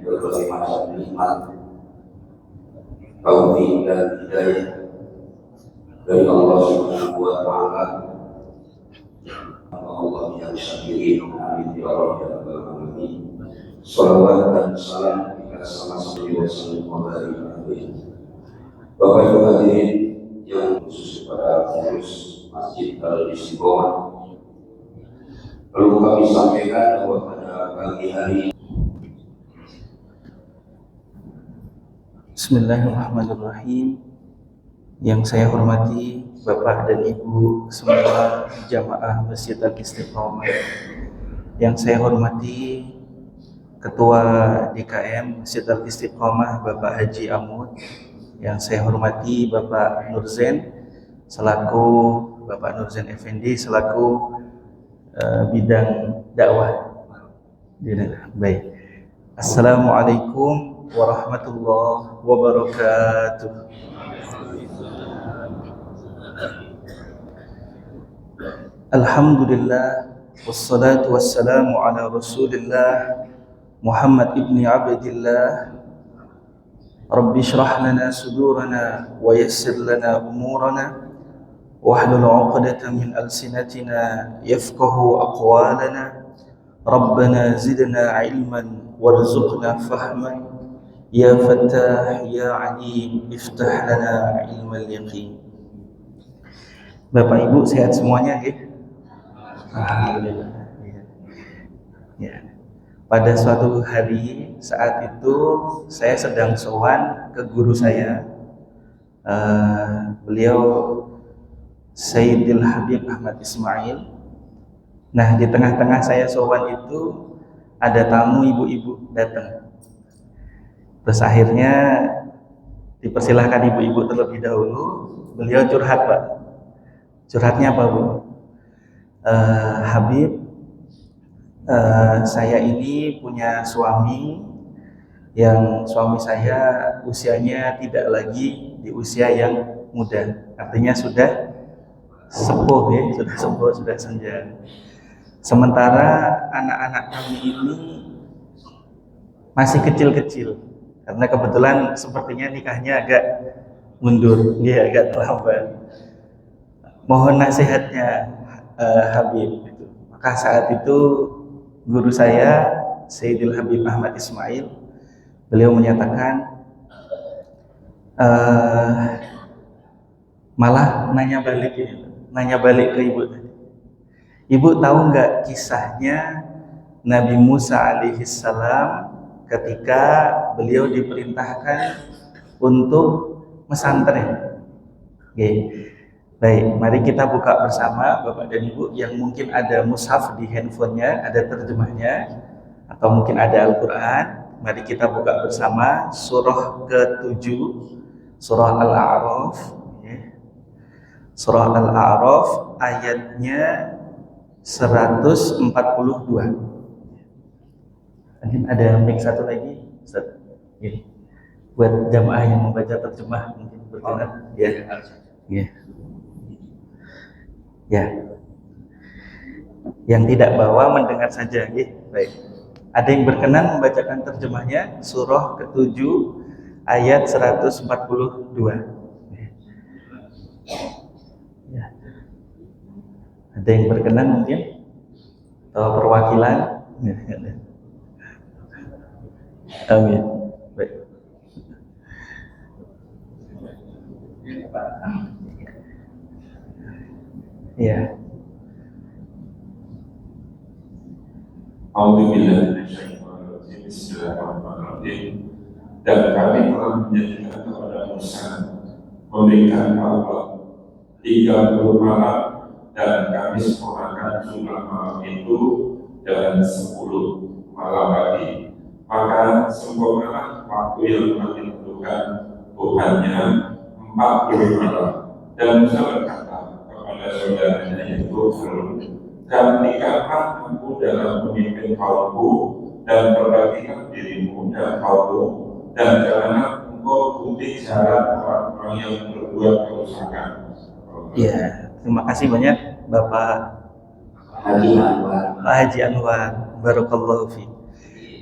berbagai macam nikmat, taufik dan hidayah dari Allah Subhanahu wa Ta'ala. Allah yang syakirin, amin ya rabbal alamin. Salawat dan salam kepada sallallahu alaihi wasallam. Bapak Ibu hadirin yang khusus pada pengurus Masjid Al-Istiqomah, perlu kami sampaikan bahwa pada pagi hari Bismillahirrahmanirrahim. Yang saya hormati Bapak dan Ibu semua jamaah Masjid Al-Istiqomah, yang saya hormati Ketua DKM Masjid Al-Istiqomah Bapak Haji Amud, yang saya hormati Bapak Nurzen selaku Bapak Nurzen Effendi selaku bidang dakwah. Baik. Assalamualaikum warahmatullahi wabarakatuh. Alhamdulillah, wassalatu wassalamu ala Rasulillah Muhammad ibni Abdillah. Rabbi shrah lana sudurana wa yassir lana umurana wahlul 'uqdatam min alsinatina yafqahu aqwalana. Rabbana zidna ilman warzuqna fahman. Ya Fattah ya Alim iftah lana ilmal yaqin. Bapak Ibu sehat semuanya nggih? Alhamdulillah. Ya. Pada suatu hari saat itu saya sedang sowan ke guru saya. Beliau Sayyidil Habib Ahmad Ismail. Nah, di tengah-tengah saya sowan itu ada tamu ibu-ibu datang. Terus akhirnya dipersilahkan ibu-ibu terlebih dahulu. Beliau curhat, Pak. Curhatnya apa, Bu? Habib, saya ini punya suami yang suami saya usianya tidak lagi di usia yang muda, artinya sudah sepuh ya, sudah senja. Sementara anak-anak kami ini masih kecil-kecil, karena kebetulan sepertinya nikahnya agak mundur, ya agak terlambat. Mohon nasihatnya Habib. Maka saat itu guru saya Sayyidil Habib Ahmad Ismail, beliau menyatakan malah nanya balik ke ibu tadi. Ibu tahu nggak kisahnya Nabi Musa alaihissalam ketika beliau diperintahkan untuk mesantren? Okay. Baik, mari kita buka bersama Bapak dan Ibu yang mungkin ada mushaf di handphonenya, ada terjemahnya, atau mungkin ada Al-Quran. Mari kita buka bersama surah ke-7, surah Al-A'raf. Surah Al-A'raf ayatnya 142. Mungkin ada mic satu lagi, Ustaz. Buat jamaah yang membaca terjemah mungkin berkenan. Ya. Ya, yang tidak bawa mendengar saja, baik. Ada yang berkenan membacakan terjemahnya surah ke-7 ayat 142. Ya. Ada yang berkenan mungkin atau perwakilan? Amin. Baik. Ya. Bismillahirrahmanirrahim. Dan kami telah menjadikan kepada Musa memberikan Allah 30 malam, dan kami sempurnakan jumlah malam itu dengan 10 malam lagi. Maka sempurnalah waktu yang telah ditentukan Tuhannya 40 malam. Dan Musa berkata kepada saudaranya yaitu Harun, gantikanlah aku dalam memimpin kaumku dan perbagikan dirimu dan kaummu, dan janganlah engkau ikuti jalan orang-orang yang berbuat kerusakan. Ya, terima kasih banyak Bapak Haji Anwar. Haji Anwar, barakallahu fi.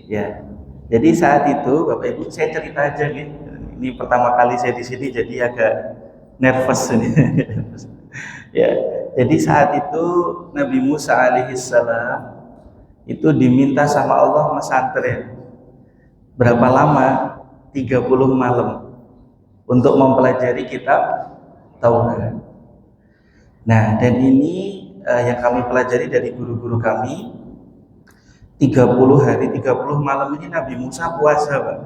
Ya, Jadi saat itu Bapak Ibu, saya cerita aja nih. Ini pertama kali saya di sini jadi agak nervous ini. Ya, jadi saat itu Nabi Musa alaihissalam itu diminta sama Allah mesantren. Berapa lama? 30 malam untuk mempelajari kitab Taurat. Nah, dan ini yang kami pelajari dari guru-guru kami, 30 hari, 30 malam ini Nabi Musa puasa, Pak.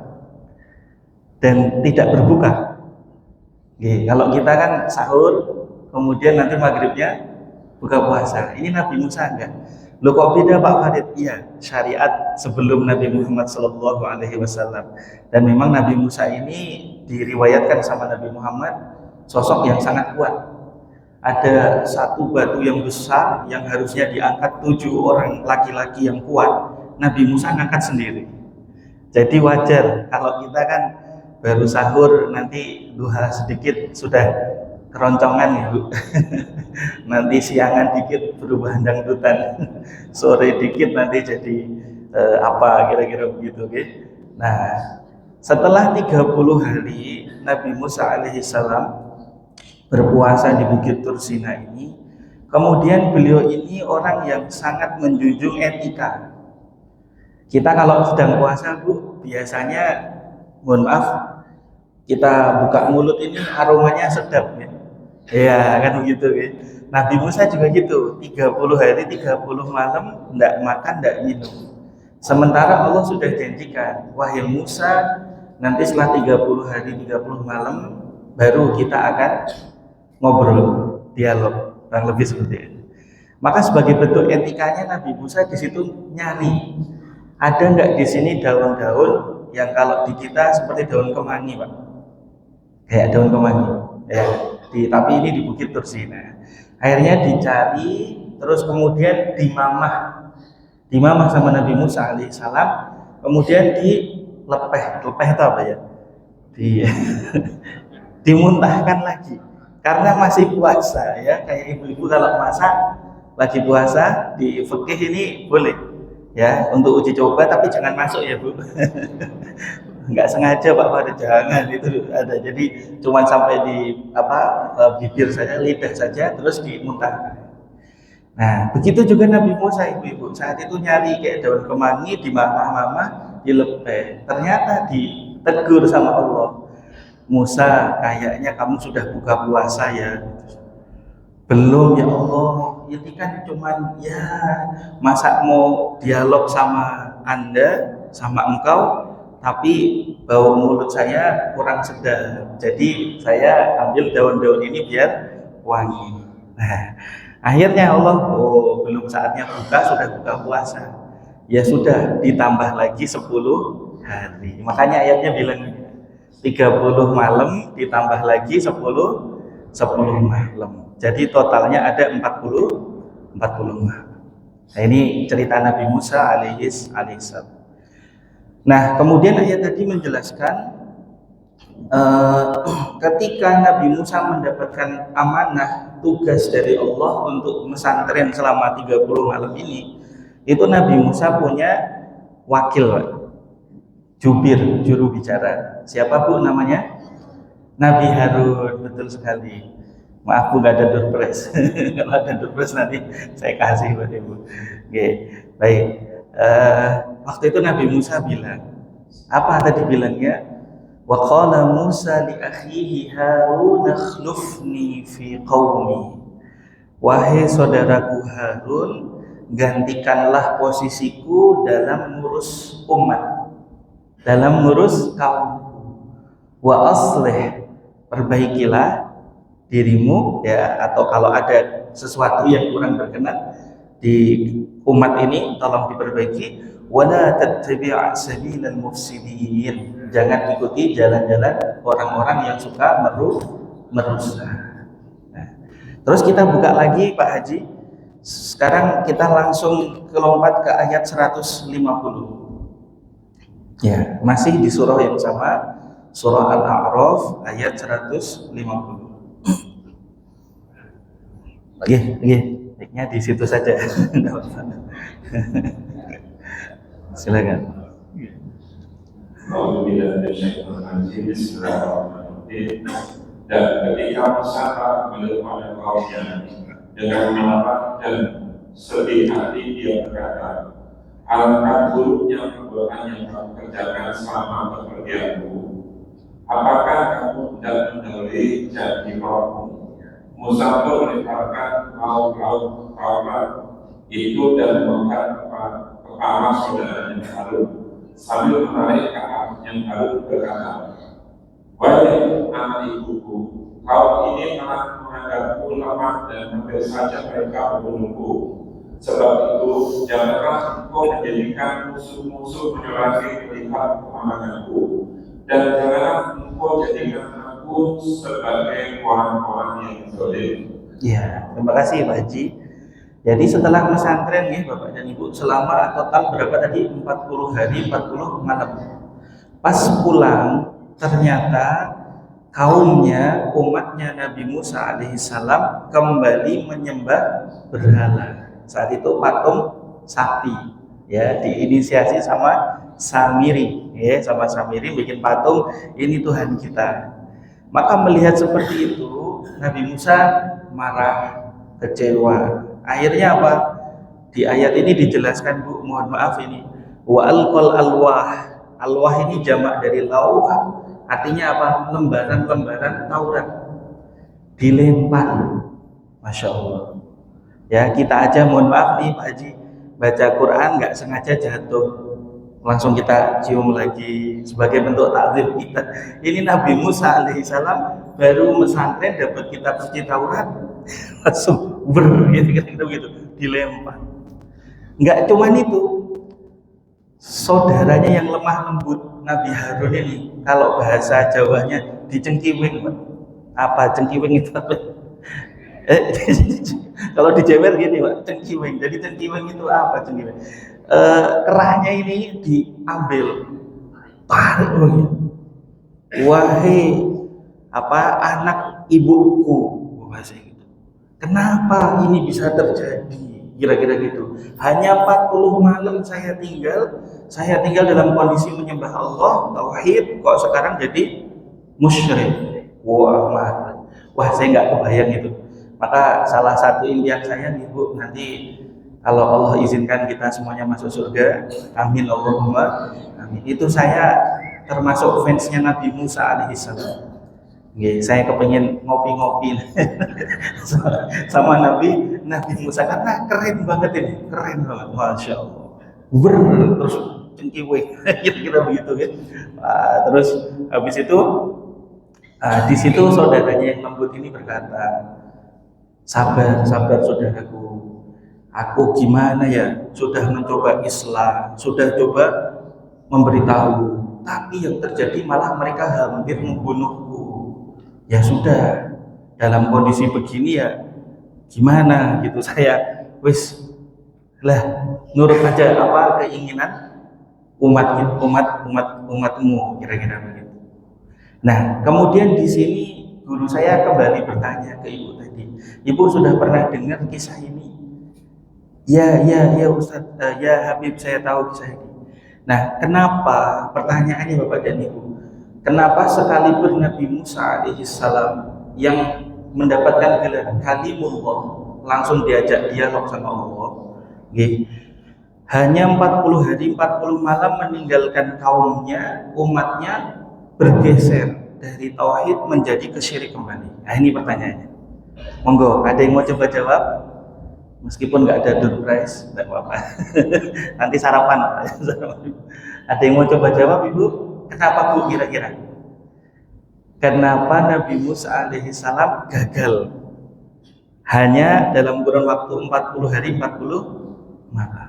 Dan tidak berbuka. Oke, kalau kita kan sahur, kemudian nanti maghribnya buka puasa. Ini Nabi Musa enggak. Loh kok beda Pak Farid? Iya, syariat sebelum Nabi Muhammad SAW. Dan memang Nabi Musa ini diriwayatkan sama Nabi Muhammad sosok yang sangat kuat. Ada satu batu yang besar yang harusnya diangkat 7 orang laki-laki yang kuat, Nabi Musa ngangkat sendiri. Jadi wajar kalau kita kan baru sahur nanti duha sedikit sudah keroncongan ya Bu. Nanti siangan dikit berubah dangdutan, sore dikit nanti jadi apa kira-kira begitu, okay? Nah, setelah 30 hari Nabi Musa alaihissalam berpuasa di Bukit Tursina ini, kemudian beliau ini orang yang sangat menjunjung etika. Kita kalau sedang puasa Bu, biasanya mohon maaf, kita buka mulut ini aromanya sedap ya. Ya kan begitu ya. Nabi Musa juga gitu, 30 hari 30 malam enggak makan, enggak minum. Sementara Allah sudah janjikan, wahai Musa, nanti setelah 30 hari 30 malam baru kita akan ngobrol, dialog, kurang lebih seperti itu. Maka sebagai bentuk etikanya Nabi Musa di situ nyari, ada enggak di sini daun-daun yang kalau di kita seperti daun kemangi, Pak? Kayak daun kemangi. Ya, tapi ini di Bukit Tursina. Akhirnya dicari, terus kemudian dimamah sama Nabi Musa alaihissalam, kemudian dilepeh itu apa ya? Dimuntahkan lagi. Karena masih puasa ya, kayak ibu-ibu kalau masak lagi puasa di fikih ini boleh ya untuk uji coba, tapi jangan masuk ya Bu. Nggak sengaja Pak Farid, jangan, itu ada. Jadi cuman sampai di bibir saja, lidah saja, terus dimuntahkan. Nah, begitu juga Nabi Musa ibu-ibu saat itu nyari kayak daun kemangi, dimamah-mamah, dilepeh. Ternyata ditegur sama Allah, Musa, kayaknya kamu sudah buka puasa ya. Belum ya Allah, ini kan cuman ya masa mau dialog sama Anda, sama engkau, tapi bau mulut saya kurang sedap. Jadi saya ambil daun-daun ini biar wangi. Nah, akhirnya Allah, belum saatnya buka, sudah buka puasa. Ya sudah, ditambah lagi 10 hari. Makanya ayatnya bilang 30 malam ditambah lagi 10 malam. Jadi totalnya ada 40 malam. Nah, ini cerita Nabi Musa alaihissalam. Nah, kemudian ayat tadi menjelaskan ketika Nabi Musa mendapatkan amanah tugas dari Allah untuk mesantren selama 30 malam ini, itu Nabi Musa punya wakil, jubir, juru bicara. Siapa Bu namanya? Nabi Harun, betul sekali. Maaf Bu, nggak ada doorpress. Kalau ada doorpress nanti saya kasih buat Ibu. Oke, baik. Waktu itu Nabi Musa bilang, apa tadi bilangnya? Wa qala Musa li akhihi Harun akhlufni fi qaumi. Wahai saudaraku Harun, gantikanlah posisiku dalam ngurus umat, dalam ngurus kaumku. Wa aslih, perbaikilah dirimu ya, atau kalau ada sesuatu yang kurang berkenan di umat ini tolong diperbaiki. Wala tattabi' sabilal mufsidin, jangan ikuti jalan-jalan orang-orang yang suka merusak. Nah, terus kita buka lagi Pak Haji. Sekarang kita langsung lompat ke ayat 150. Ya, masih di surah yang sama, surah Al-A'raf ayat 150. Oke, baiknya di situ saja. Silakan. A'udzubillahi minasyaitonir rajim. Bismillahirrahmanirrahim. Dan ketika Musa beliau pada kaumnya dengan marah dan sedih hati, dia berkata, alangkah buruknya perbuatan yang kamu kerjakan selama bepergianmu. Apakah kamu tidak mendahului janji kaummu? Musa pun melemparkan kaum itu dan membakar kepala saudaranya Harun sambil menarik kakinya Harun berkata, wahai anak ibuku, kaum ini telah menganggapku lemah dan hampir saja mereka membunuhku. Sebab itu janganlah engkau menjadikan musuh-musuh menyerang melihat kemenanganku, dan janganlah engkau jadikan aku sebagai orang-orang yang zalim. Ya, terima kasih Pak Haji. Jadi setelah pesantren ya Bapak dan Ibu, selama total berapa tadi? 40 hari, 40 malam. Pas pulang ternyata kaumnya, umatnya Nabi Musa alaihissalam kembali menyembah berhala. Saat itu patung sapi, ya, diinisiasi sama Samiri, ya, sama Samiri bikin patung, ini Tuhan kita. Maka melihat seperti itu, Nabi Musa marah, kecewa. Akhirnya apa? Di ayat ini dijelaskan, Bu, mohon maaf ini. Wa alqal alwah. Alwah ini jamak dari lauh. Artinya apa? Lembaran-lembaran Taurat dilempar. Masya Allah. Ya, kita aja mohon maaf nih Pak Haji, baca Quran nggak sengaja jatuh, langsung kita cium lagi sebagai bentuk takzim kita. Ini Nabi Musa alaihissalam baru pesantren dapat kitab suci Taurat, langsung gitu dilempar. Nggak cuman itu, saudaranya yang lemah lembut Nabi Harun ini, kalau bahasa Jawanya dicengkiwing, Pak. Apa cengkiwing itu? Kalau dijewer gini Pak, cengkiwing. Jadi cengkiwing itu apa cengkiwing? Kerahnya ini diambil, tarik lagi. Wahai anak ibuku, bahasa gitu. Kenapa ini bisa terjadi? Kira-kira gitu. Hanya 40 malam saya tinggal dalam kondisi menyembah Allah, tauhid, kok sekarang jadi musyrik. Wah, saya nggak kebayang itu. Maka salah satu impian saya nih Bu, nanti kalau Allah izinkan kita semuanya masuk surga, amin Allahumma amin. Itu saya termasuk fansnya Nabi Musa alaihissalam. Saya kepengen ngopi-ngopi sama Nabi Musa karena keren banget ini, keren banget, masya Allah. Terus cengkiwing, kira-kira begitu ya. Terus habis itu di situ saudaranya yang lembut ini berkata, sabar saudaraku, aku gimana ya, sudah mencoba Islam, sudah coba memberitahu, tapi yang terjadi malah mereka hampir membunuhku. Ya sudah, dalam kondisi begini ya gimana gitu, saya nurut aja apa keinginan umatmu, kira-kira begitu. Nah, kemudian di sini guru saya kembali bertanya ke Ibu tadi, Ibu sudah pernah dengar kisah ini? Ya Ustaz, ya Habib, saya tahu kisah ini. Nah, kenapa, pertanyaannya Bapak dan Ibu, kenapa sekalipun Nabi Musa alaihissalam yang mendapatkan gelar kalimullah, langsung diajak dialog sama Allah, hanya 40 hari 40 malam meninggalkan kaumnya, umatnya bergeser dari tauhid menjadi kesyirik kembali. Nah, ini pertanyaannya. Monggo, ada yang mau coba jawab? Meskipun nggak ada door prize, nggak apa-apa. Nanti sarapan. Ada yang mau coba jawab, Ibu? Kenapa Bu kira-kira? Kenapa Nabi Musa alaihissalam gagal? Hanya dalam kurun waktu 40 hari 40 malam.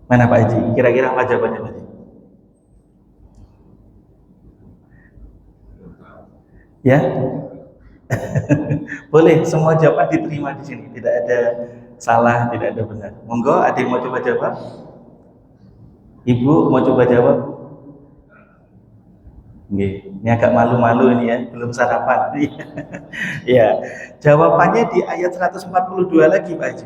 Mana Pak Haji? Kira-kira apa jawabannya Pak Haji? Ya? Boleh, semua jawaban diterima di sini. Tidak ada salah, tidak ada benar. Monggo, ada yang mau coba jawab? Ibu mau coba jawab? Ini agak malu-malu ini ya, belum sarapan. Ya, jawabannya di ayat 142 lagi Pak Haji.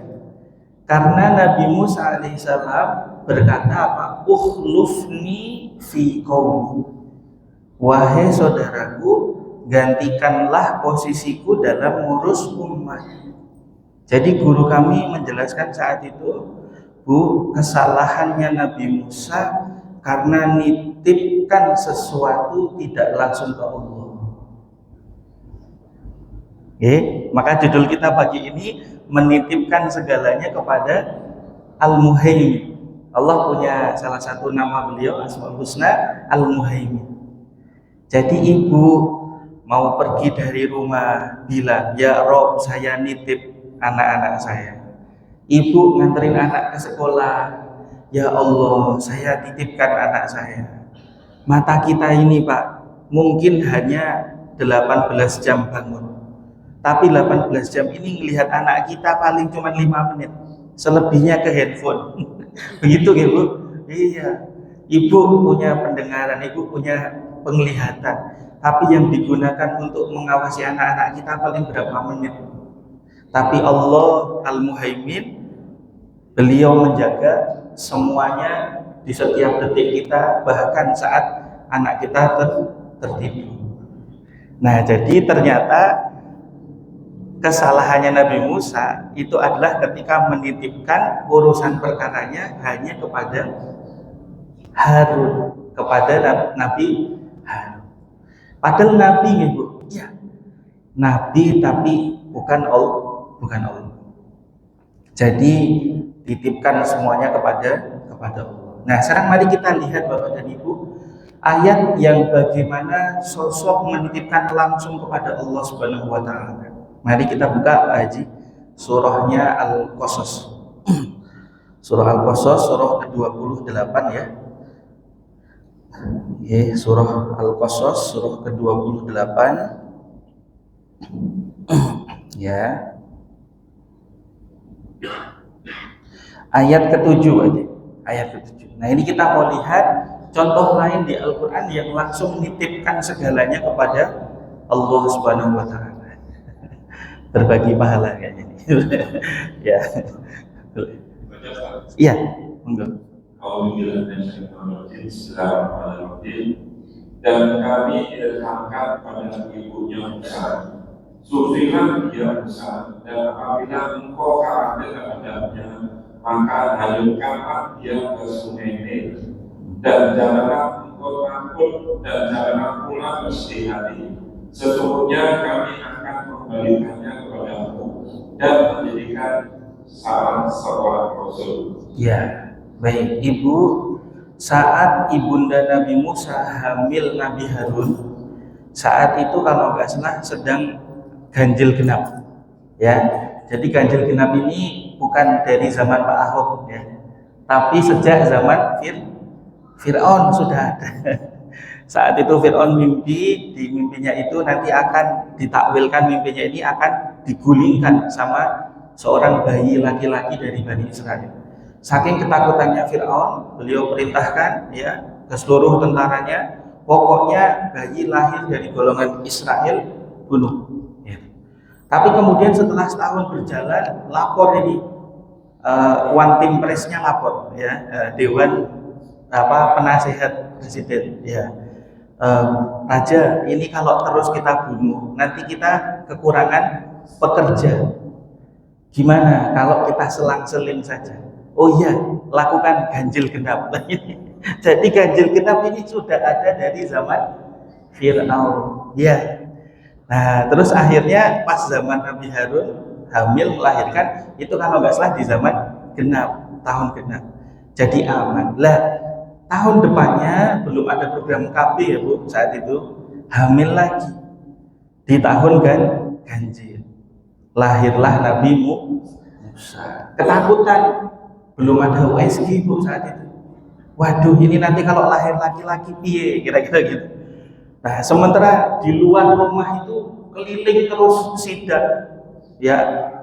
Karena Nabi Musa alaihissalam berkata apa? Ukhlufni fi qaumi. wahai saudaraku, gantikanlah posisiku dalam ngurus umat. Jadi guru kami menjelaskan saat itu, Bu, kesalahannya Nabi Musa karena nitipkan sesuatu tidak langsung ke Allah. Maka judul kita pagi ini menitipkan segalanya kepada Al-Muhaimin. Allah punya salah satu nama beliau, Asmaul Husna, Al-Muhaimin. Jadi ibu mau pergi dari rumah, bilang, ya Rob, saya nitip anak-anak saya. Ibu nganterin anak ke sekolah, ya Allah, saya titipkan anak saya. Mata kita ini Pak, mungkin hanya 18 jam bangun, tapi 18 jam ini melihat anak kita paling cuma 5 menit, selebihnya ke handphone. Begitu ya Bu? Iya, ibu punya pendengaran, ibu punya penglihatan, tapi yang digunakan untuk mengawasi anak-anak kita paling berapa menit. Tapi Allah Al-Muhaimin, beliau menjaga semuanya di setiap detik kita, bahkan saat anak kita tertidur. Nah, jadi ternyata kesalahannya Nabi Musa itu adalah ketika menitipkan urusan perkaranya hanya kepada Harun, kepada Nabi Harun. Padahal Nabi Ibu, ya, Nabi tapi bukan Allah. Jadi titipkan semuanya kepada Allah. Nah, sekarang mari kita lihat Bapak dan Ibu, ayat yang bagaimana sosok menitipkan langsung kepada Allah Subhanahu wa taala. Mari kita buka Pak Haji surahnya Al-Qasas. Surah Al-Qasas surah ke-28 ya. Surah Al-Qasas surah ke-28 ya. Ayat ke-7 aja. Ayat ke-7. Nah, ini kita mau lihat contoh lain di Al-Qur'an yang langsung menitipkan segalanya kepada Allah Subhanahu wa taala. Berbagi pahala kayaknya. Ya. Iya, monggo. Dan kami ilhamkan pada ibunya Musa. Surfilah dia Musa, dan apabila engkau khawatir terhadapnya, maka hayunkanlah dia ke sungai Nil, dan janganlah engkau takut dan janganlah pula bersedih hati. Sesungguhnya kami akan mengembalikannya kepadamu dan menjadikan salah seorang rasul. Ya, baik Ibu, saat ibunda Nabi Musa hamil Nabi Harun, saat itu kalau nggak salah sedang ganjil genap, ya. Jadi ganjil genap ini bukan dari zaman Pak Ahok, ya, tapi sejak zaman Fir'aun sudah ada. Saat itu Fir'aun mimpi, di mimpinya itu nanti akan ditakwilkan, mimpinya ini akan digulingkan sama seorang bayi laki-laki dari Bani Israel. Saking ketakutannya Fir'aun, beliau perintahkan ya ke seluruh tentaranya, pokoknya bayi lahir dari golongan Israel bunuh. Ya. Tapi kemudian setelah setahun berjalan, lapor ini one team pressnya lapor, ya, dewan penasehat presiden, ya. Raja, ini kalau terus kita bunuh, nanti kita kekurangan pekerja. Gimana kalau kita selang-seling saja? Oh iya, lakukan ganjil genap. Jadi ganjil genap ini sudah ada dari zaman Fir'aun. Ya. Nah, terus akhirnya pas zaman Nabi Harun hamil melahirkan, itu kalau nggak salah di zaman genap, tahun genap. Jadi aman. Lah, tahun depannya belum ada program KB ya Bu, saat itu hamil lagi di tahun ganjil, lahirlah Nabi Musa. Ketakutan, belum ada USG Bu saat itu. Waduh, ini nanti kalau lahir laki-laki piye, kira-kira gitu. Nah, sementara di luar rumah itu keliling terus sidak, ya,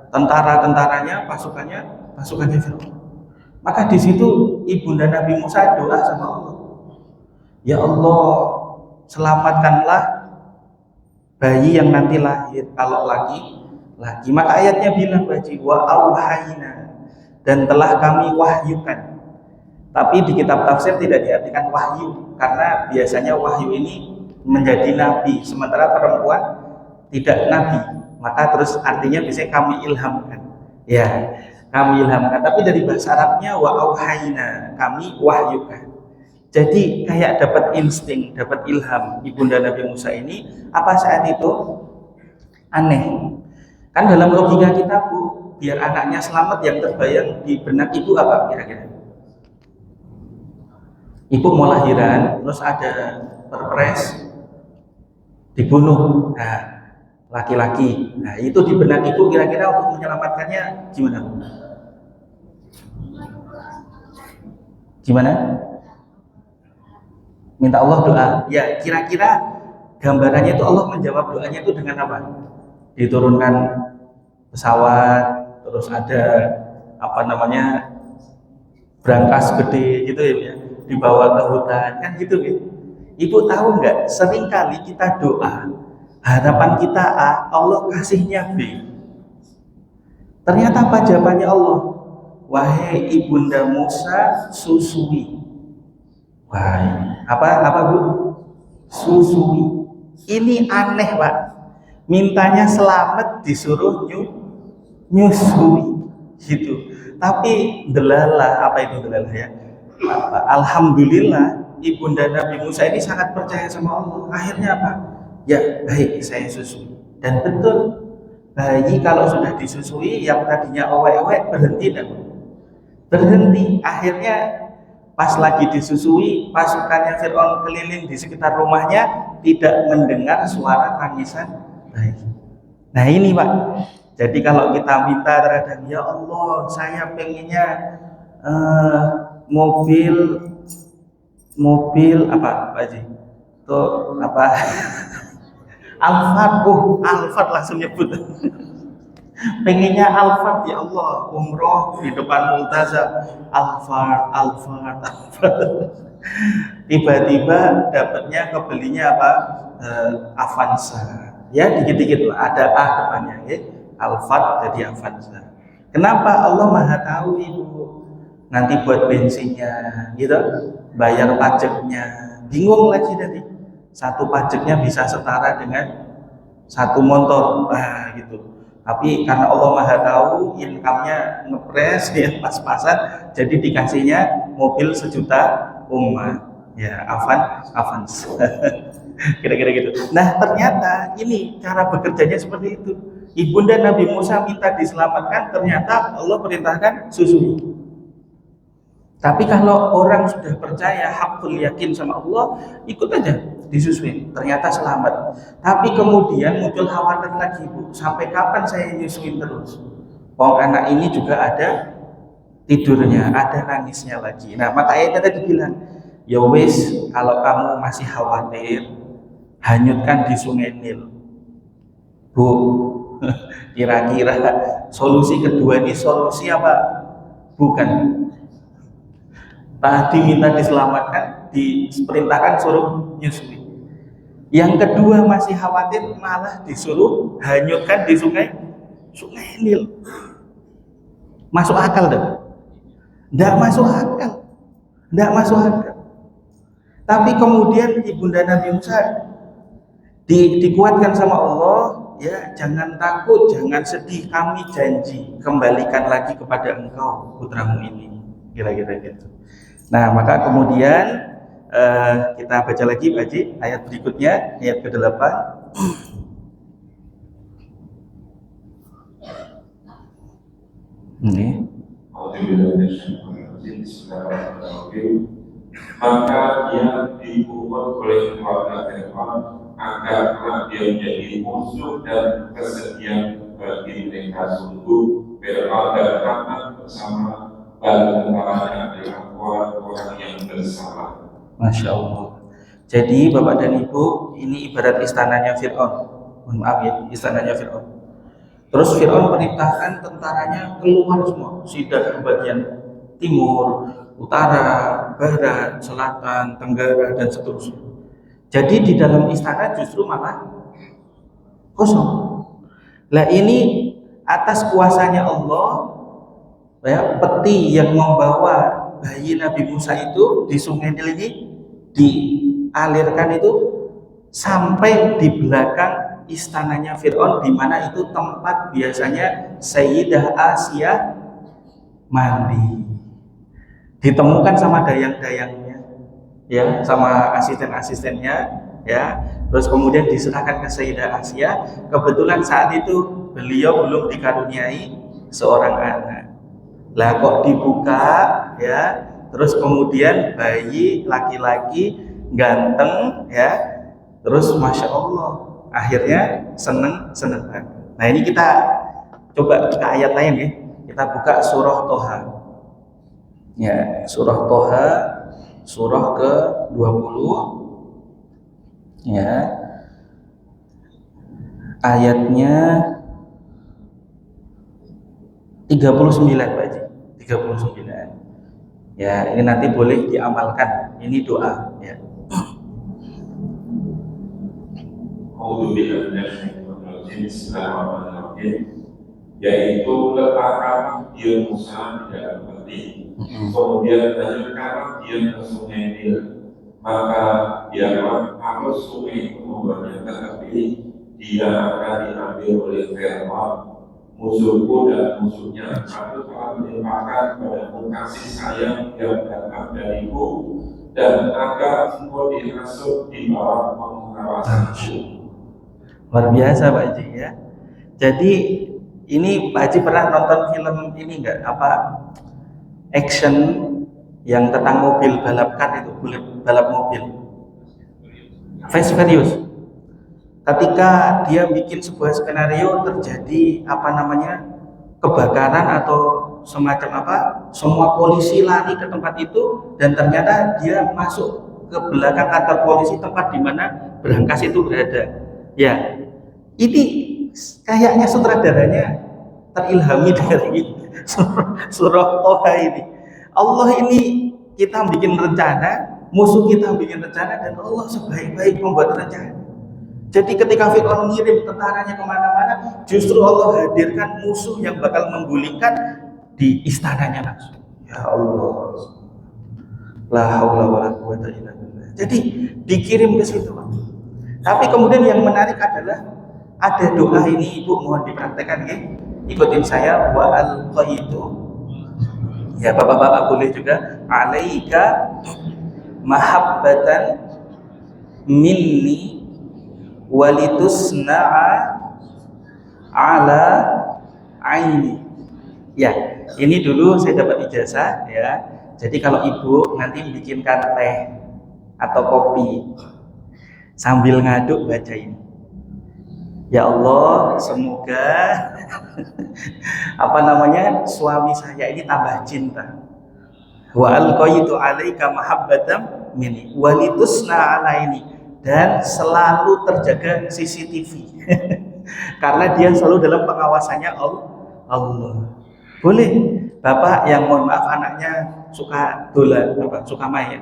tentara-tentaranya, pasukannya Fir'aun. Maka di situ ibunda Nabi Musa doa sama Allah. Ya Allah, selamatkanlah bayi yang nanti lahir, kalau laki. Maka ayatnya bilang baji wa auhayna, dan telah kami wahyukan. Tapi di kitab tafsir tidak diartikan wahyu, karena biasanya wahyu ini menjadi nabi, sementara perempuan tidak nabi. Maka terus artinya biasanya kami ilhamkan. Ya, kami ilhamkan. Tapi dari bahasa Arabnya wa auhayna, kami wahyukan. Jadi kayak dapat insting, dapat ilham ibunda Nabi Musa ini. Apa saat itu? Aneh. Kan dalam logika kita, Bu, biar anaknya selamat, yang terbayang di benak ibu apa kira-kira? Ibu mau lahiran, terus ada perpres dibunuh. Nah, laki-laki. Nah, itu di benak ibu kira-kira untuk menyelamatkannya gimana? Gimana? Minta Allah doa. Ya, kira-kira gambarannya itu Allah menjawab doanya itu dengan apa? Diturunkan pesawat, terus ada apa namanya, brankas gede gitu ya, dibawa ke hutan, kan gitu ya. Ibu tahu nggak, seringkali kita doa, harapan kita A, Allah kasihnya B. Ternyata apa jawabannya Allah? Wahai ibunda Musa, susui. Wah, apa Bu? Susui. Ini aneh, Pak. Mintanya selamat disuruh nyusui gitu. Tapi delalah, apa itu delalah ya? Alhamdulillah ibunda Nabi Musa ini sangat percaya sama Allah. Akhirnya apa? Ya baik, saya susui. Dan betul, bayi kalau sudah disusui yang tadinya owek-owek berhenti dan berhenti. Akhirnya pas lagi disusui, pasukannya Fir'aun keliling di sekitar rumahnya, tidak mendengar suara tangisan bayi. Nah ini Pak, jadi kalau kita minta terhadap ya Allah, saya pengennya mobil apa Pak Haji? Tuh apa? Alphard langsung nyebut. Pengennya Alphard ya Allah, umroh di depan Multazam, Alphard. Tiba-tiba dapatnya kebelinya apa? Avanza. Ya dikit-dikit lah, ada A depannya ya. Alphard jadi Avanza. Kenapa? Allah Maha tahu Ibu. Nanti buat bensinnya, gitu, bayar pajaknya, bingung lagi nanti. Satu pajaknya bisa setara dengan satu motor, gitu. Tapi karena Allah Maha tahu, income-nya ngepres ya pas-pasan, jadi dikasihnya mobil 1 juta umat. Ya, Avans. Kira-kira gitu. Nah, ternyata ini cara bekerjanya seperti itu. Ibunda Nabi Musa minta diselamatkan, ternyata Allah perintahkan susui. Tapi kalau orang sudah percaya, hakul yakin sama Allah, ikut aja disusui, ternyata selamat. Tapi kemudian muncul khawatir lagi, Bu, sampai kapan saya nyusuin terus? Anak ini juga ada tidurnya, ada nangisnya lagi. Nah, maka ayatnya tadi bilang, ya wis, kalau kamu masih khawatir, hanyutkan di Sungai Nil. Bu, kira-kira solusi kedua ini solusi apa? Bukan. Tadi minta diselamatkan, diperintahkan suruh nyusui. Yang kedua masih khawatir, malah disuruh hanyutkan di Sungai Nil. Masuk akal deh? Tidak masuk akal. Tapi kemudian ibunda Nabi Musa dikuatkan sama Allah, ya jangan takut, jangan sedih, kami janji kembalikan lagi kepada engkau putramu ini. Kira-kira gitu. Nah, maka kemudian kita baca lagi Pak Haji ayat berikutnya, ayat ke-8. Ini. Maka dia dibuat oleh keluarga Fir'aun agar dia menjadi musuh dan kesedihan bagi mereka. Sungguh Fir'aun dan Haman bersama tentaranya adalah orang-orang yang bersalah. Masya Allah. Jadi Bapak dan Ibu, ini ibarat istananya Fir'aun. Mohon maaf ya, istananya Fir'aun. Terus Fir'aun perintahkan tentaranya keluar semua, sidak ke bagian timur, utara, barat, selatan, tenggara, dan seterusnya. Jadi di dalam istana justru malah kosong. Nah ini atas kuasanya Allah, ya, peti yang membawa bayi Nabi Musa itu di Sungai Nil ini dialirkan itu sampai di belakang istananya Fir'aun, di mana itu tempat biasanya Sayyidah Asia mandi. Ditemukan sama dayang-dayangnya, ya, sama asisten-asistennya, ya. Terus kemudian diserahkan ke Sayyidah Asia. Kebetulan saat itu beliau belum dikaruniai seorang anak. Lah kok dibuka, ya. Terus kemudian bayi laki-laki ganteng, ya. Terus masya Allah, akhirnya seneng banget. Nah ini kita coba ke ayat lain ya. Kita buka surah Toha. Ya, surah Toha, surah ke-20. Ya. Ayatnya 39 Pak Haji. 39. Ya, ini nanti boleh diamalkan. Ini doa, ya. Bismillahirrahmanirrahim. Yaitu letakkan dia Musa di dalam peti, kemudian lanjutkanlah dia ke sungai Nil, maka biarlah arus sungai itu membawanya, tetapi dia akan diambil oleh Fir'aun musuhku dan musuhnya. Aku telah melimpahkan padamu kasih sayang yang datang dariku, dan agar engkau dirasuk di bawah pengawasanku. Luar biasa Pak Haji ya. Jadi ini Pak Haji pernah nonton film ini enggak, apa, action yang tentang mobil balap kar itu, balap mobil, Fast Furious. Ketika dia bikin sebuah skenario terjadi apa namanya kebakaran atau semacam apa, semua polisi lari ke tempat itu dan ternyata dia masuk ke belakang kantor polisi, tempat di mana berangkas itu berada. Ya, ini kayaknya sutradaranya terilhami dari surah Toha ini. Allah ini kita bikin rencana, musuh kita bikin rencana, dan Allah sebaik-baik membuat rencana. Jadi ketika Fir'aun mengirim tentaranya kemana-mana, justru Allah hadirkan musuh yang bakal menggulingkan di istananya langsung. Ya Allah, la haula wala quwwata illa billah. Jadi dikirim ke situ. Tapi kemudian yang menarik adalah ada doa ini, Ibu mohon dipraktekkan ya. Ikutin saya, wa alqaitu. Ya Bapak-bapak boleh juga, alaika mahabbatan minni walitusna'a ala aini. Ya, ini dulu saya dapat ijazah ya. Jadi kalau Ibu nanti bikinkan teh atau kopi sambil ngaduk bacain, ya Allah, semoga apa namanya suami saya ini tambah cinta. Wa alqaitu alaika mahabbatam minni walitusna alaini, dan selalu terjaga CCTV karena dia selalu dalam pengawasannya Allah. Boleh Bapak yang mohon maaf anaknya suka dolan apa, suka main,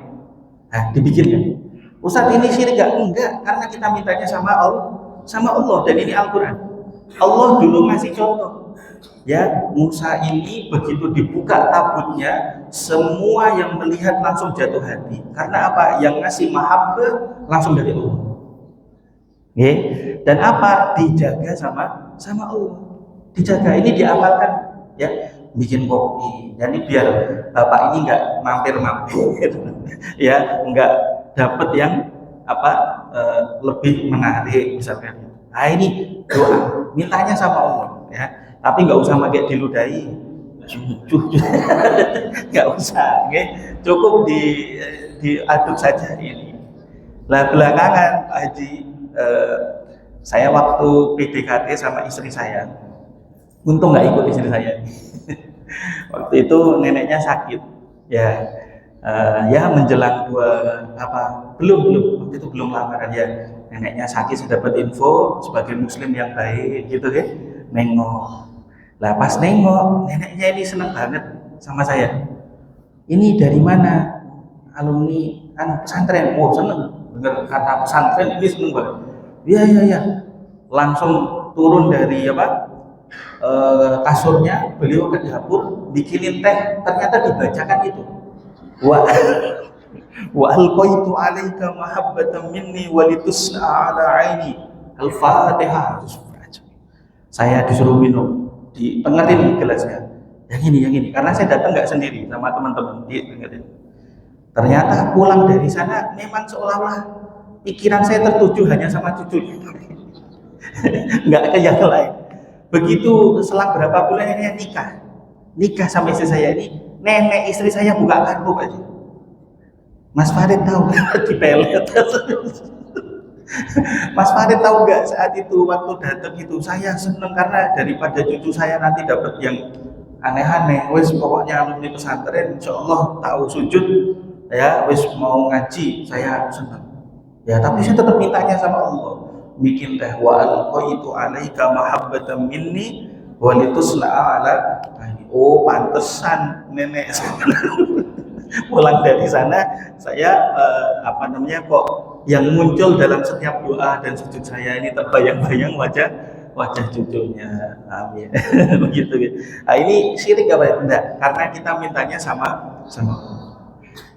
nah dibikinkan. Ustadz ini syirik enggak, karena kita mintanya sama Allah, dan ini Al-Quran. Allah dulu ngasih contoh ya, Musa ini begitu dibuka tabutnya, semua yang melihat langsung jatuh hati. Karena apa? Yang ngasih mahabbah langsung dari Allah. Okay? Dan apa? Dijaga sama Allah. Dijaga, ini diamalkan ya, bikin kopi. Jadi biar Bapak ini enggak mampir-mampir ya, enggak dapat yang apa lebih menarik misalkan. Nah ini doa, mintanya sama Allah ya, tapi nggak usah pakai diludahi, nggak usah, okay? Cukup diaduk saja ini. Lah belakangan Pak Haji, saya waktu PDKT sama istri saya, untung nggak ikut istri saya. Waktu itu neneknya sakit ya. Ya menjelang belum waktu itu belum lamaran ya, neneknya sakit, saya dapat info sebagai muslim yang baik gitu ya, nengok. Lah pas nengok, neneknya ini seneng banget sama saya. Ini dari mana? Alumni pesantren. Oh seneng dengar kata pesantren, ini seneng banget. Iya langsung turun dari kasurnya, beliau ke dapur bikinin teh, ternyata dibacakan itu. Wah, Wa alqaitu 'alaika mahabbatan minni wa litusna 'ala 'aini. Al-Fatihah. Saya disuruh minum, dipengerin gelasnya. Yang ini. Karena saya datang nggak sendiri sama teman-teman, dipengerin. Ternyata pulang dari sana memang seolah-olah pikiran saya tertuju hanya sama cucunya, nggak ke yang lain. Begitu selang berapa bulan ini nikah sama istri saya ini, nenek istri saya buka kartu aja. Mas Farid tahu nggak di pelet? Mas Farid tahu nggak saat itu waktu datang itu saya seneng karena daripada cucu saya nanti dapat yang aneh-aneh. Wes pokoknya alumni pesantren, insya Allah tahu sujud ya, wes mau ngaji saya seneng. Ya tapi saya tetap mintanya sama Allah, bikin teh wa alqaitu 'alaika mahabbatan minni wa litusna 'ala. Oh pantesan nenek pulang dari sana saya kok yang muncul dalam setiap doa dan sujud saya ini terbayang-bayang wajah cucunya. Amin. Begitu. Nah, ini syirik apa ya? Enggak, karena kita mintanya sama Allah.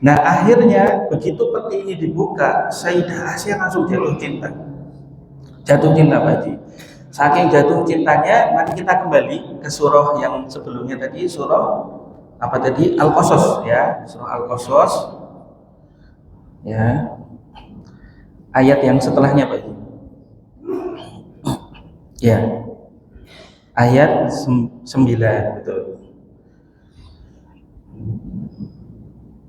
Nah, akhirnya begitu peti ini dibuka, Sayyidah Asiyah langsung jatuh cinta. Jatuh cinta Pak Haji. Saking jatuh cintanya, mari kita kembali ke surah yang sebelumnya tadi, surah apa tadi? Al-Qasas ya, surah Al-Qasas. Ya. Ayat yang setelahnya Pak Haji. Ya. Ayat 9 betul.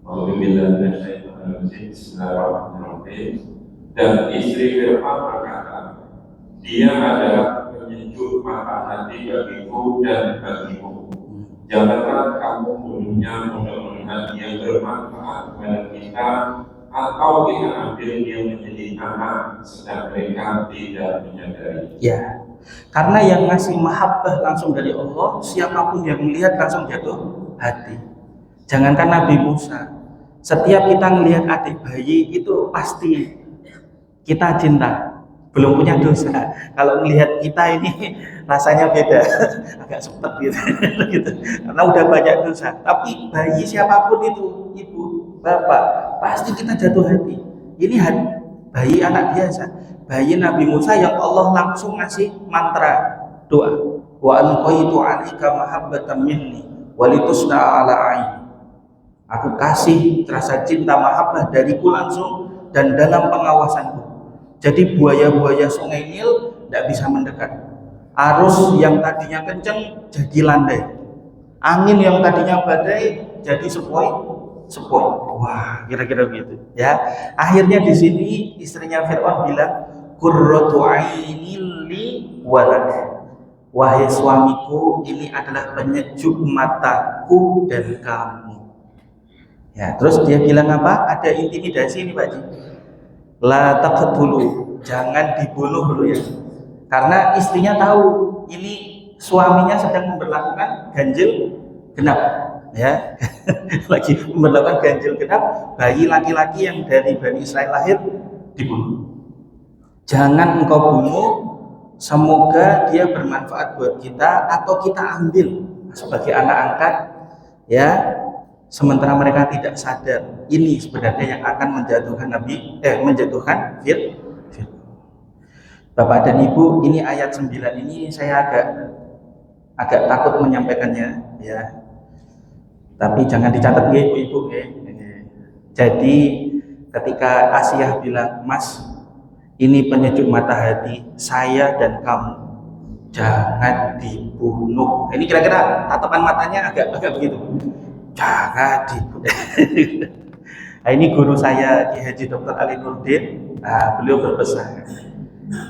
Bismillahirrahmanirrahim. Dan istri Fir'aun berkata, dia adalah penyejuk mata hati bagiku dan bagimu. Janganlah kamu membunuhnya mudah-mudahan dia bermanfaat kepada kita, atau kita ambil dia menjadi anak sedang mereka tidak menyadari. Ya, karena yang ngasih mahabbah langsung dari Allah, siapapun yang melihat langsung jatuh hati. Jangankan Nabi Musa, setiap kita melihat adik bayi itu pasti kita cinta, belum punya dosa. Kalau melihat kita ini rasanya beda, agak sepet gitu, karena udah banyak dosa. Tapi bayi siapapun itu, ibu, bapak, pasti kita jatuh hati. Ini bayi anak biasa, bayi Nabi Musa yang Allah langsung ngasih mantra doa. Wa alqaitu 'alaika mahabbatan minni wa litusna 'ala 'aini. Aku kasih rasa cinta mahabbah dariku langsung dan dalam pengawasanku. Jadi buaya-buaya Sungai Nil tidak bisa mendekat. Arus yang tadinya kencang jadi landai. Angin yang tadinya badai jadi sepoi. Wah, kira-kira begitu. Ya, akhirnya di sini istrinya Fir'aun bilang, qurratu 'ainil li walak. Wahai suamiku, ini adalah penyejuk mataku dan kamu. Ya, terus dia bilang apa? Ada intimidasi ini Pak Ji. La taqtulu, jangan dibunuh dulu ya. Karena istrinya tahu ini suaminya sedang memberlakukan ganjil genap, ya. Lagi memberlakukan ganjil genap, bayi laki-laki yang dari Bani Israel lahir dibunuh. Jangan engkau bunuh, semoga dia bermanfaat buat kita atau kita ambil sebagai anak angkat, ya. Sementara mereka tidak sadar, ini sebenarnya yang akan menjatuhkan Fir'aun. Bapak dan Ibu, ini ayat 9 ini saya agak takut menyampaikannya, ya. Tapi jangan dicatat ya Ibu-ibu ya. Jadi ketika Asiyah bilang, "Mas, ini penyejuk mata hati saya dan kamu, jangan dibunuh." Ini kira-kira tatapan matanya agak begitu. Jangan dibunuh. Nah, ini guru saya Ki Haji Dr. Ali Nurdin. Nah, beliau berpesan.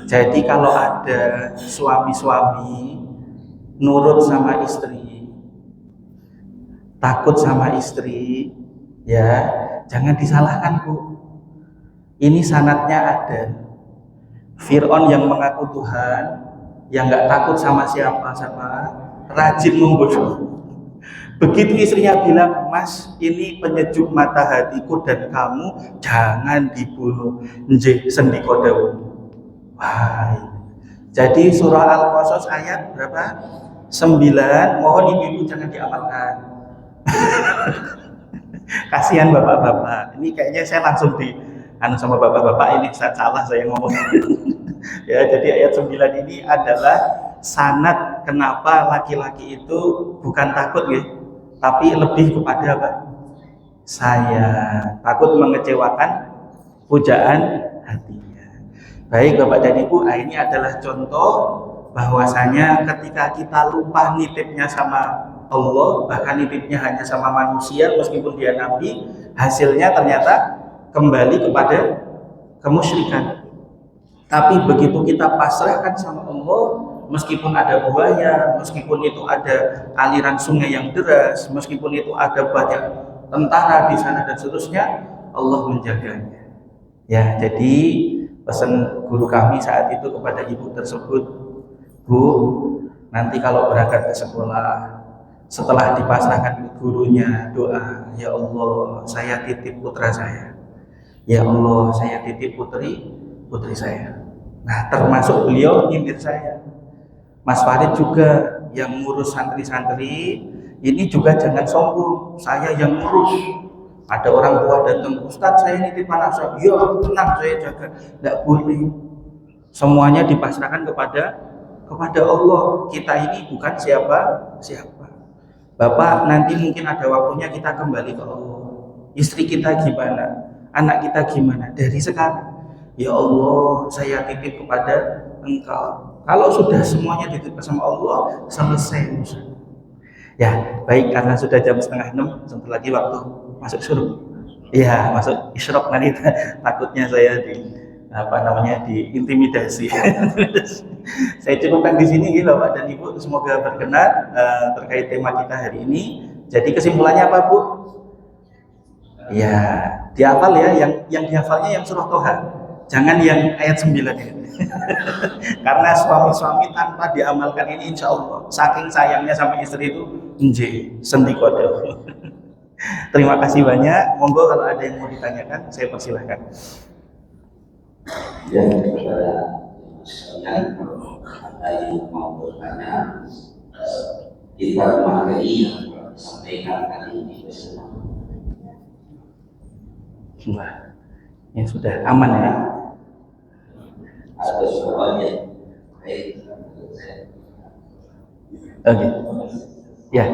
Jadi kalau ada suami-suami nurut sama istri, takut sama istri, ya jangan disalahkan Bu. Ini sanatnya ada. Fir'aun yang mengaku Tuhan, yang nggak takut sama siapa-siapa, rajin membunuh. Begitu istrinya bilang, "Mas, ini penyejuk mata hatiku dan kamu, jangan dibunuh." Nggih, sendika dawuh. Wah. Jadi surah Al-Qasas ayat berapa? 9. Mohon ibu-ibu jangan diamalkan. Kasihan bapak-bapak. Ini kayaknya saya langsung di anu sama bapak-bapak, ini salah saya ngomong. Ya, jadi ayat 9 ini adalah sanad kenapa laki-laki itu bukan takut ya, tapi lebih kepada apa? Saya takut mengecewakan pujaan hatinya. Baik Bapak dan Ibu, ini adalah contoh bahwasanya ketika kita lupa nitipnya sama Allah, bahkan nitipnya hanya sama manusia meskipun dia nabi, hasilnya ternyata kembali kepada kemusyrikan. Tapi begitu kita pasrahkan sama Allah, meskipun ada buaya, meskipun itu ada aliran sungai yang deras, meskipun itu ada banyak tentara di sana dan seterusnya, Allah menjaganya. Ya, jadi pesan guru kami saat itu kepada ibu tersebut, Bu, nanti kalau berangkat ke sekolah, setelah dipasrahkan ke gurunya, doa, ya Allah, saya titip putra saya. Ya Allah, saya titip putri saya. Nah, termasuk beliau nyindir saya. Mas Farid juga yang ngurus santri-santri, ini juga jangan sombong, saya yang ngurus. Ada orang tua datang, Ustadz saya nitip anak saya, ya tenang saya jaga. Tidak boleh. Semuanya dipasrahkan kepada Allah. Kita ini bukan siapa. Bapak, nanti mungkin ada waktunya kita kembali ke Allah. Istri kita gimana? Anak kita gimana? Dari sekarang, ya Allah, saya titip kepada Engkau. Kalau sudah semuanya dititip sama Allah, selesai. Ya, baik, karena sudah jam 5:30, sebentar lagi waktu masuk syuruk. Iya, masuk isyraq nanti. Takutnya saya diintimidasi. Saya cukupkan di sini ya Bapak dan Ibu, semoga berkenan terkait tema kita hari ini. Jadi kesimpulannya apa, Bu? Ya, dihafal ya, yang dihafalnya yang surah Toha. Jangan yang ayat 9 ya. Karena suami-suami tanpa diamalkan ini insya Allah saking sayangnya sama istri itu sendi kode. Terima kasih banyak. Monggo kalau ada yang mau ditanyakan, saya persilahkan. Ya, kepada sekalian, kalau ada yang mau bertanya, kita materi yang disampaikan tadi ini bersama. Wah, ya sudah aman ya. Ada soalnya, baik. Oke. Ya.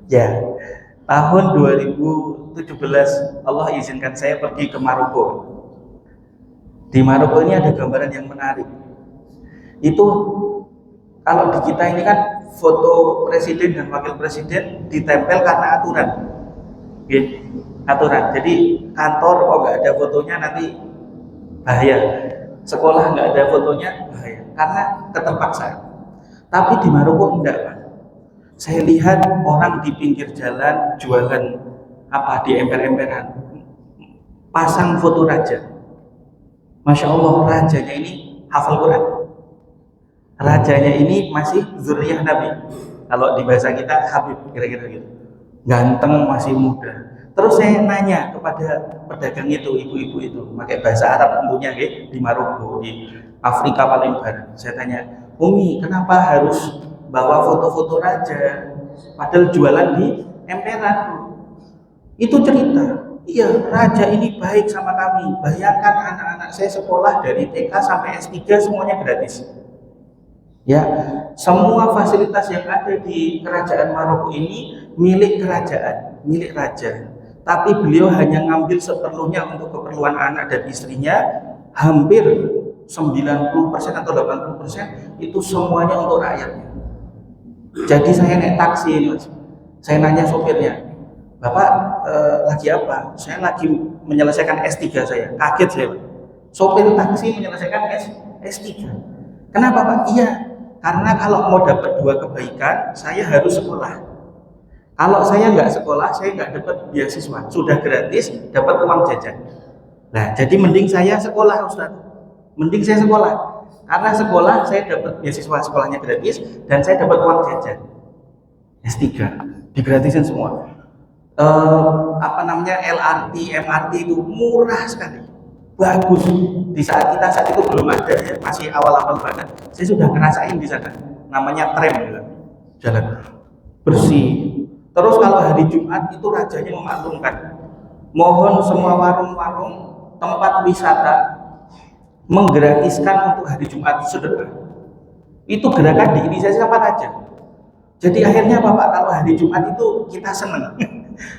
Ya, tahun 2017 Allah izinkan saya pergi ke Maroko. Di Maroko ini ada gambaran yang menarik. Itu kalau di kita ini kan foto presiden dan wakil presiden ditempel karena aturan. Oke, aturan. Jadi kantor nggak ada fotonya nanti bahaya. Sekolah nggak ada fotonya bahaya karena keterpaksaan. Tapi di Maroko enggak, Pak. Saya lihat orang di pinggir jalan jualan di emper-emperan pasang foto raja. Masya Allah, rajanya ini hafal Quran. Rajanya ini masih zuriyah Nabi. Kalau di bahasa kita Habib, kira-kira gitu. Ganteng, masih muda. Terus saya nanya kepada pedagang itu, ibu-ibu itu, pakai bahasa Arab tentunya di Maroko, di Afrika paling barat. Saya tanya, Umi, kenapa harus bawa foto-foto raja? Padahal jualan di emperan. Itu cerita. Iya, raja ini baik sama kami. Bayangkan anak-anak saya sekolah dari TK sampai S3 semuanya gratis. Ya, semua fasilitas yang ada di kerajaan Maroko ini milik kerajaan, milik raja. Tapi beliau hanya ngambil seperlunya untuk keperluan anak dan istrinya. Hampir 90% atau 80% itu semuanya untuk rakyatnya. Jadi saya naik taksi, Mas. Saya nanya sopirnya, Bapak lagi apa? Saya lagi menyelesaikan S3 saya. Kaget saya, Pak. Sopir taksi menyelesaikan S3. Kenapa, Pak? Iya, karena kalau mau dapat 2 kebaikan, saya harus sekolah. Kalau saya nggak sekolah, saya nggak dapat beasiswa. Sudah gratis, dapat uang jajan. Nah, jadi mending saya sekolah, Ustaz. Mending saya sekolah. Karena sekolah, saya dapat beasiswa, sekolahnya gratis, dan saya dapat uang jajan. S3, digratisin semua. LRT, MRT itu murah sekali. bagus. Di saat itu belum ada ya, masih awal-awal banget. Saya sudah ngerasain di sana. Namanya tram ya. Jalan bersih. Terus kalau hari Jumat itu rajanya memaklumkan. Mohon semua warung-warung tempat wisata menggratiskan untuk hari Jumat sedekah. Itu gerakan diinisiasi kapan aja. Jadi akhirnya Bapak kalau hari Jumat itu kita seneng.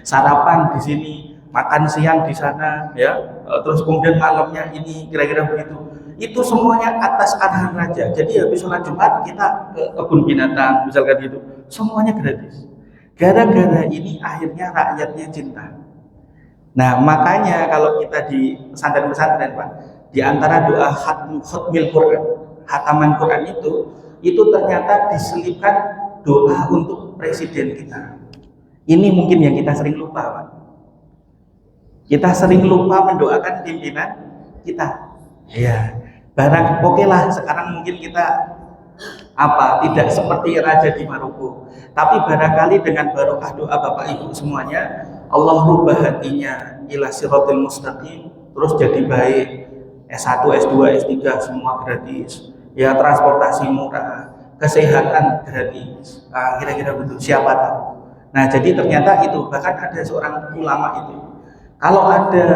Sarapan di sini, makan siang di sana, ya. Terus kemudian malamnya ini kira-kira begitu. Itu semuanya atas arahan raja. Jadi habis sholat Jumat kita ke kebun binatang, misalkan gitu. Semuanya gratis. Gara-gara ini akhirnya rakyatnya cinta. Nah makanya kalau kita di pesantren-pesantren Pak, di antara doa khatmil Quran, hataman Quran itu ternyata diselipkan doa untuk presiden kita. Ini mungkin yang kita sering lupa Pak. Kita sering lupa mendoakan pimpinan kita. Ya, barang oke lah sekarang mungkin kita tidak seperti raja di Maroko, tapi barangkali dengan barokah doa Bapak Ibu semuanya, Allah rubah hatinya ila siratal mustaqim, terus jadi baik, S1, S2, S3 semua gratis, ya transportasi murah, kesehatan gratis, kira-kira begitu, siapa tahu. Nah jadi ternyata itu, bahkan ada seorang ulama itu, kalau ada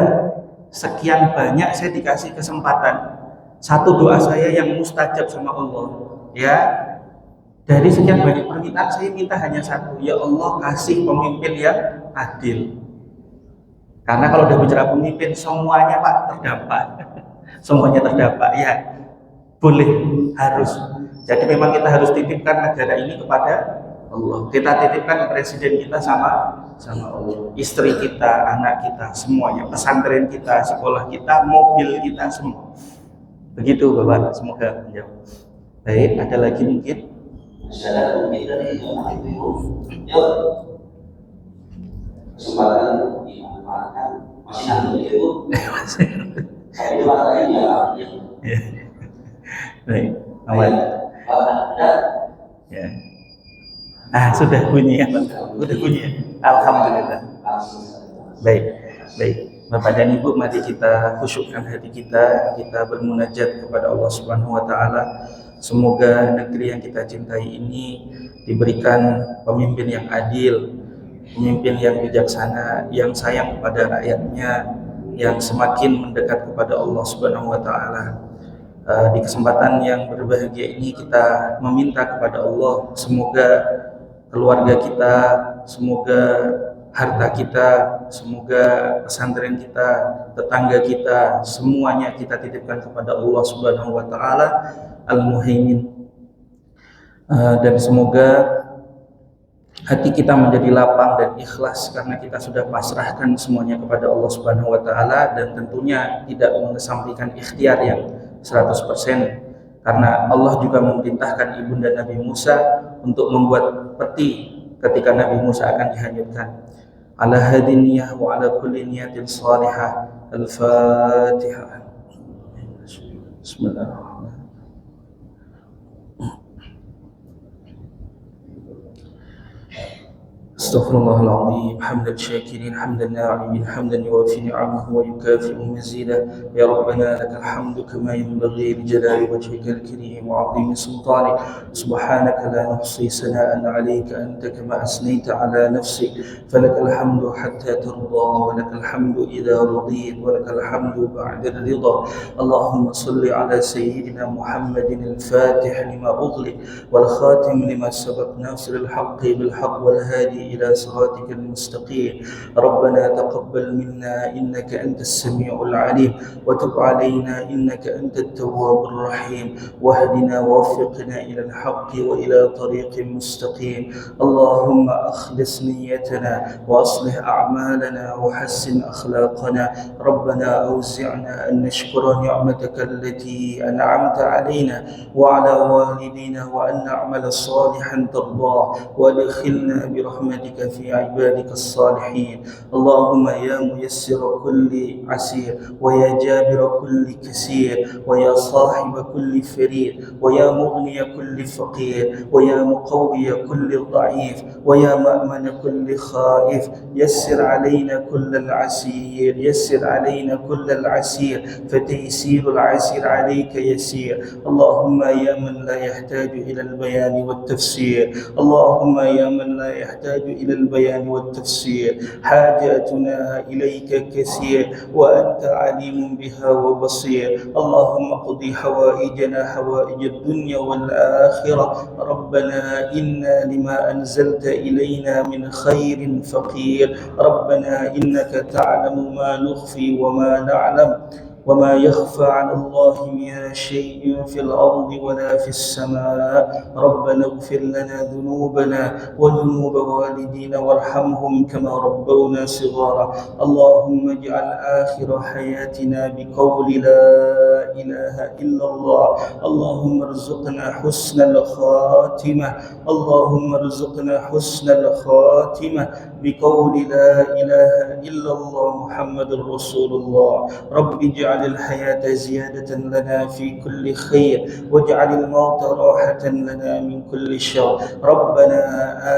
sekian banyak saya dikasih kesempatan, satu doa saya yang mustajab sama Allah, ya dari sekian banyak permintaan saya minta hanya satu, ya Allah kasih pemimpin yang adil. Karena kalau udah bicara pemimpin semuanya Pak terdampak, semuanya terdampak ya, boleh harus. Jadi memang kita harus titipkan negara ini kepada Allah. Kita titipkan presiden kita sama Allah, istri kita, anak kita, semuanya, pesantren kita, sekolah kita, mobil kita, semua. Begitu Bapak, semoga menjawab. Baik, ada lagi mungkin? Ada mungkin dari Ibu. Yuk, kesempatan dimanfaatkan. Masih nanggung Ibu. Saya dimanfaatkan ya. Baik, aman. Ada. Ya. Sudah bunyi ya, sudah bunyi ya. Alhamdulillah. Baik. Bapak dan Ibu, mari kita khusyukkan hati kita bermunajat kepada Allah Subhanahu wa taala. Semoga negeri yang kita cintai ini diberikan pemimpin yang adil, pemimpin yang bijaksana, yang sayang kepada rakyatnya, yang semakin mendekat kepada Allah Subhanahu wa taala. Di kesempatan yang berbahagia ini kita meminta kepada Allah, semoga keluarga kita, semoga harta kita, semoga pesantren kita, tetangga kita, semuanya kita titipkan kepada Allah Subhanahu wa taala Al-Muhaimin. Dan semoga hati kita menjadi lapang dan ikhlas karena kita sudah pasrahkan semuanya kepada Allah Subhanahu wa taala, dan tentunya tidak mengesampingkan ikhtiar yang 100%, karena Allah juga memerintahkan ibunda Nabi Musa untuk membuat peti ketika Nabi Musa akan dihanyutkan. Ala hadin niyah wa ala kulli niyatin salihah. Al-Fatihah. Bismillahirrahmanirrahim. Astaghfirullahaladzim. Hamdan syakirin, hamdan na'imin, hamdan yuwafi ni'amahu wa yukafi'u mazidah. Ya Rabbana lakal hamdu kama yanbaghi li jalali wajhikal karim wa 'azimi sultanik. Subhanaka la nuhsi sana'an 'alaika anta kama asnaita 'ala nafsik. Falakal hamdu hatta tarda wa lakal hamdu idza radit wa lakal hamdu ba'da ridha. Allahumma salli 'ala sayyidina Muhammadin al-Fatih lima ughliq wal khatim lima sabaq nasiril haqqi bil haqq wal hadi إلى صراطك المستقيم. ربنا تقبل منا إنك أنت السميع العليم وتب علينا إنك أنت التواب الرحيم واهدنا ووفقنا إلى الحق وإلى طريق مستقيم. اللهم أخلص نيتنا وأصلح أعمالنا وحسن أخلاقنا. ربنا أوزعنا أن نشكر نعمتك التي أنعمت علينا وعلى والدينا وأن نعمل صالحا ترضاه وادخلنا برحمتك برحمتك في عبادك الصالحين. اللهم يا ميسر كل عسير، ويا جابر كل كسير، ويا صاحب كل فرير، ويا مغني كل فقير، ويا مقوي كل ضعيف، ويا مأمن كل خائف، يسر علينا كل العسير، يسر علينا كل العسير، فتيسير العسير عليك يسير. اللهم يا من لا يحتاج إلى البيان والتفسير، اللهم يا من لا يحتاج إلى البيان والتفسير، حاجاتنا إليك كثير وأنت عليم بها وبصير. اللهم اقض حوائجنا، حوائج الدنيا والآخرة. ربنا إنا لما أنزلت إلينا من خير فقير. ربنا إنك تعلم ما نخفي وما نعلم، وما يخفى على الله من شيء في الأرض ولا في السماء. ربنا اغفر لنا ذنوبنا وذنوب والدينا وارحمهم كما ربونا صغارا. اللهم اجعل آخر حياتنا بقول لا إله إلا الله. اللهم ارزقنا حسن الخاتمة، اللهم ارزقنا حسن الخاتمة بقول لا إله إلا الله محمد رسول الله. رب اجعل الحياة زيادة لنا في كل خير، واجعل الموت راحة لنا من كل شر. ربنا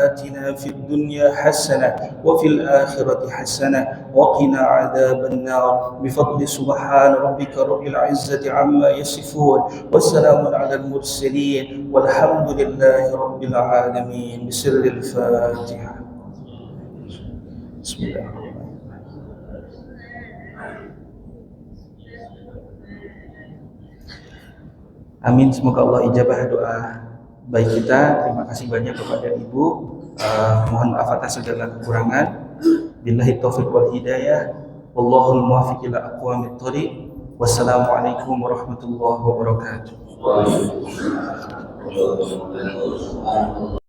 آتنا في الدنيا حسنة وفي الآخرة حسنة وقنا عذاب النار. بفضل سبحان ربك رب العزة عما يصفون، وسلام على المرسلين، والحمد لله رب العالمين. بسر الفاتحة. بسم الله. Amin, semoga Allah ijabah doa baik kita. Terima kasih banyak kepada Ibu. Mohon maaf atas segala kekurangan. Billahi taufiq wal hidayah. Wallahul muwaffiq ila aqwamit thoriq. Wassalamualaikum warahmatullahi wabarakatuh. Waalaikumsalam warahmatullahi wabarakatuh.